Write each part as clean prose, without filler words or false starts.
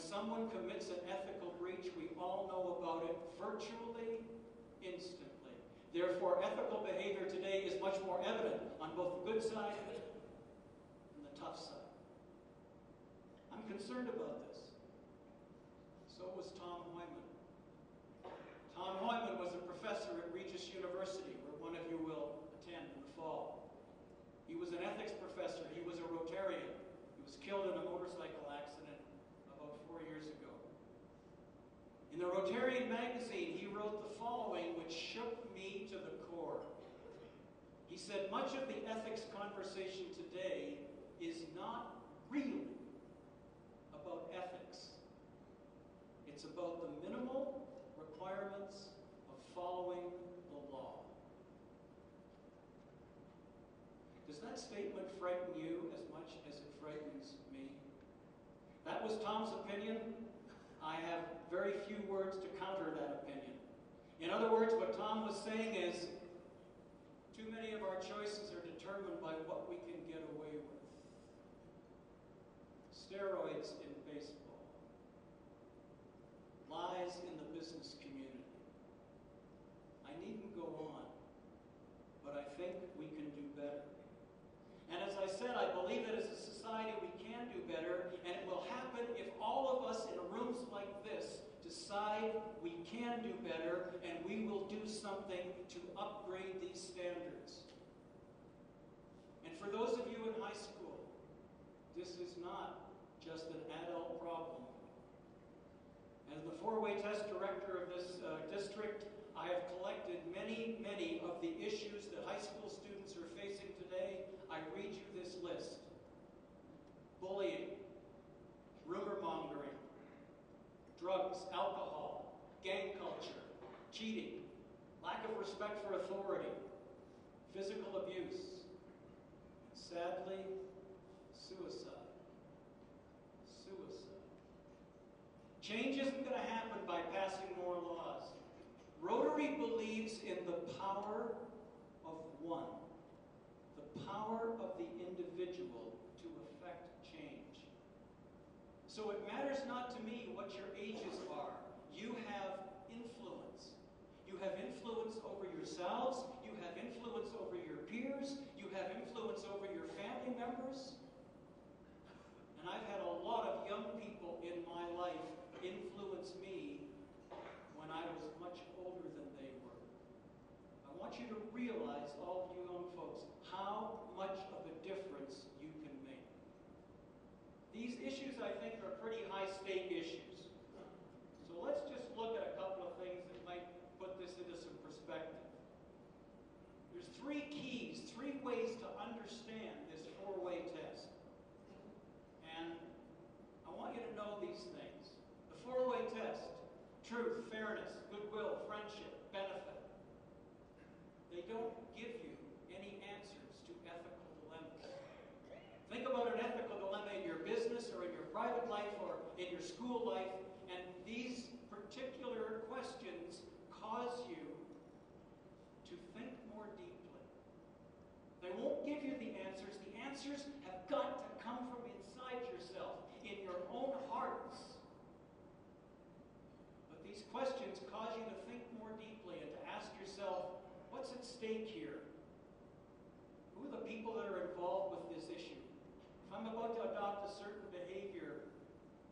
someone commits an ethical breach, we all know about it virtually instantly. Therefore, ethical behavior today is much more evident on both the good side and the tough side. I'm concerned about this. So was Tom Hoyman. Tom Hoyman was a professor at Regis University, where one of you will attend in the fall. He was an ethics professor. He was a Rotarian. He was killed in a motorcycle accident about 4 years ago. In the Rotarian magazine, he wrote the following, which shook me to the core. He said, much of the ethics conversation today is not really about ethics. It's about the minimal requirements of following the law. Does that statement frighten you as much as it frightens me? That was Tom's opinion. I have very few words to counter that opinion. In other words, what Tom was saying is, too many of our choices are determined by what we can get away with. Steroids in baseball. Lies in the business community. I needn't go on, but I think we can do better. And as I said, I believe that as a society we can do better, and it will happen if all of us in rooms like this decide we can do better, and we will do something to upgrade these standards. And for those of you in high school, this is not just an adult problem. As the four-way test director of this district, I have collected many of the issues that high school students are facing today. I read you this list. Bullying, rumor-mongering, drugs, alcohol, gang culture, cheating, lack of respect for authority, physical abuse, and sadly, suicide. Suicide. Change isn't going to happen by passing more laws. Rotary believes in the power of one, the power of the individual to affect change. So it matters not to me what your ages are. You have influence. You have influence over yourselves. You have influence over your peers. You have influence over your family members. And I've had a lot of young people in my life influence me when I was much older than they were. I want you to realize, all of you young folks, how much of a difference you can make. These issues, I think, are pretty high-stake issues. So let's just look at a couple of things that might put this into some perspective. There's three keys, three ways to understand this four-way test. And I want you to know these things. The four-way test: truth, fairness, goodwill, friendship, benefit. They don't give you any answers to ethical dilemmas. Think about an ethical dilemma in your business or in your private life or in your school life, and these particular questions cause you to think more deeply. They won't give you the answers. The answers have got to come from inside yourself, in your own hearts. But these questions cause you to think more deeply and to ask yourself, what's at stake here? Who are the people that are involved with this issue? If I'm about to adopt a certain behavior,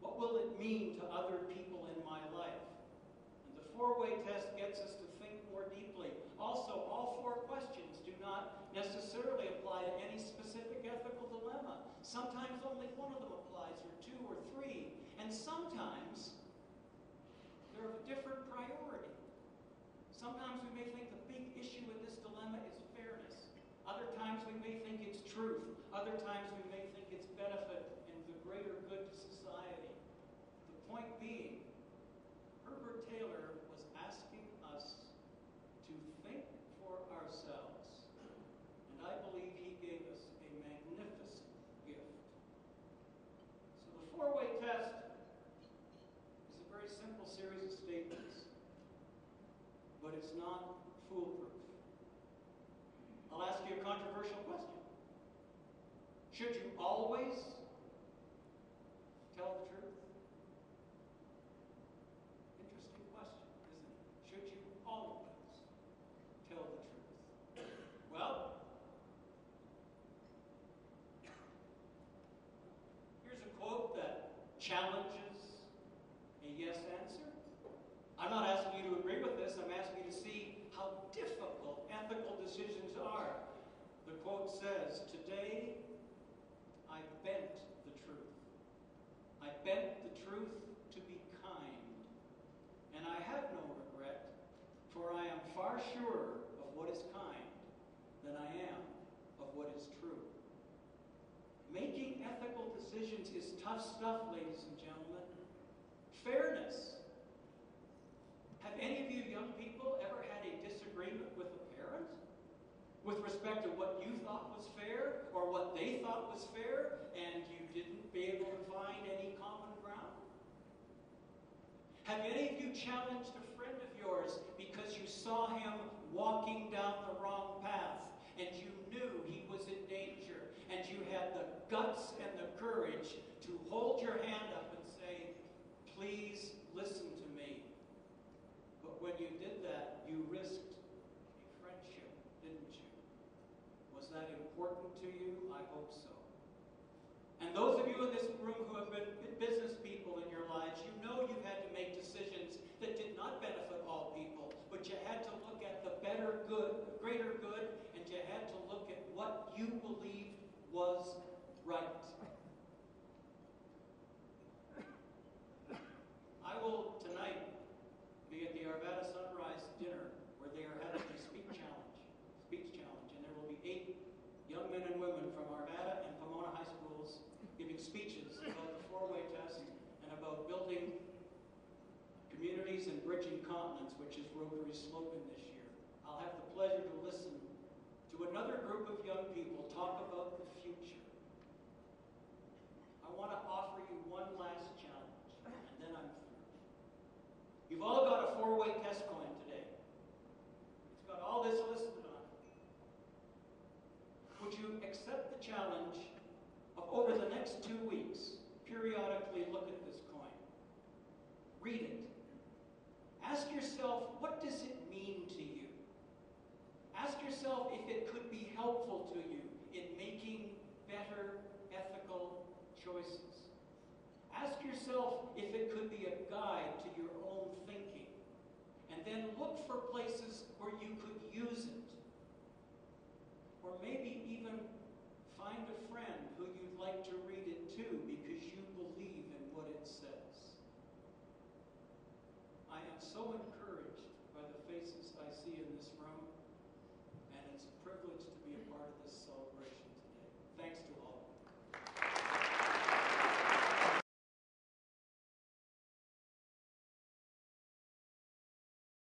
what will it mean to other people in my life? And the four-way test gets us to think more deeply. Also, all four questions do not necessarily apply to any specific ethical dilemma. Sometimes only one of them applies, or two or three. And sometimes they're of a different priority. Sometimes we may think the big issue in this dilemma is fairness. Other times we may think it's truth. Other times we may think it's benefit and the greater good to society. The point being, Herbert Taylor was asking us to think for ourselves. And I believe he gave us a magnificent gift. So the four-way test is a very simple series of statements, but it's not foolproof. I'll ask you a controversial question. Should you always tell the truth? challenges a yes answer? I'm not asking you to agree with this. I'm asking you to see how difficult ethical decisions are. The quote says, "Today, I bent the truth. I bent the truth to be kind. And I have no regret, for I am far surer of what is kind than I am of what is true." Making ethical decisions is tough stuff, ladies and gentlemen. Fairness. Have any of you young people ever had a disagreement with a parent with respect to what you thought was fair or what they thought was fair, and you didn't be able to find any common ground? Have any of you challenged a friend of yours because you saw him walking down the wrong path and you knew he was in danger, and you had the guts and the courage to hold your hand up and say, "Please listen to me"? But when you did that, you risked a friendship, didn't you? Was that important to you? I hope so. And those of you in this room who have been business people in your lives, you know you've had to make decisions that did not benefit all people, but you had to look at the better good, greater good, and you had to look at what you believed was right. I will tonight be at the Arvada Sunrise dinner where they are having a speech challenge, and there will be 8 young men and women from Arvada and Pomona high schools giving speeches about the 4-way test and about building communities and bridging continents, which is Rotary's slogan this year. I'll have the pleasure to listen to another group of young people talk about the future. I want to offer you one last challenge, and then I'm through. You've all got a 4-way test coin today. It's got all this listed on it. Would you accept the challenge of, over the next 2 weeks, periodically look at this coin? Read it. Ask yourself, what does it mean to you? Ask yourself if it could be helpful to you in making better ethical choices. Ask yourself if it could be a guide to your own thinking. And then look for places where you could use it. Or maybe even find a friend who you'd like to read it to because you believe in what it says. I am so encouraged by the faces I see in this